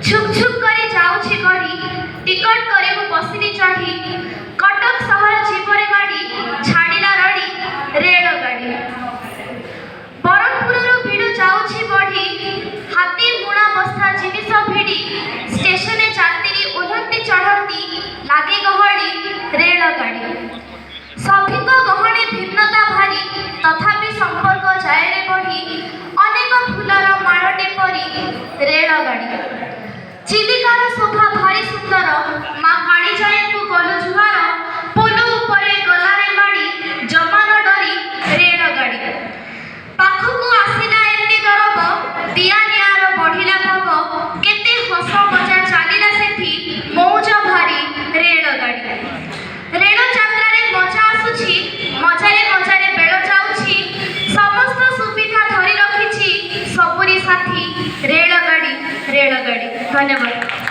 छुक छुक करी जाउछि गड़ी टिकट करी मु बसिली चढ़ी कटक सहर जीवरे गाड़ी छाड़िला रड़ी रेलगाड़ी बरहमपुरରୁ ଭିଡ଼ ଯାଉଛି ବଢ଼ି ହାତୀ ବୁଣା ବସ୍ତା ଜିନିଷ ଭିଡ଼ି ଷ୍ଟେସନରେ ଯାତ୍ରୀ ଓହ୍ଲନ୍ତି ଚଢ଼ନ୍ତି ଲାଗେ ଗହଳି ରେଳଗାଡ଼ି ସଭିଙ୍କ ଗହଳି ଭିନ୍ନତା ଭାରି ତଥାପି ସମ୍ପର୍କ ଯାଏରେ ବଢ଼ି ଅନେକ ଫୁଲର ମାଳଟେ ପରି ରେଳଗାଡ଼ି ଚିଲିକାର ଶୋଭା ଭାରି ସୁନ୍ଦର ମା କାଳିଜାଈଙ୍କୁ ଗଲୁ ଜୁହାର ପୋଲ ଉପରେ ଗଲାରେ ମାଡ଼ି ଜମା ନ ଡରି ରେଳଗାଡ଼ି ପାଖକୁ ଆସିଲା ଏତେ ଦରବ ଦିଆ ନିଆର ବଢ଼ିଲା ଭୋଗ କେତେ ହସ ମଜା ଚାଲିଲା ସେଠି ମୌଜ ଭାରି ରେଳଗାଡ଼ି ରେଳ ଯାତ୍ରାରେ ମଜା ଆସୁଛି ମଜାରେ ମଜାରେ ବେଳ ଯାଉଛି ସମସ୍ତ ସୁବିଧା ଧରି ରଖିଛି ସବୁରି ସାଥୀ ରେଳଗାଡ଼ି ରେଳଗାଡ଼ି ଧନ୍ୟବାଦ।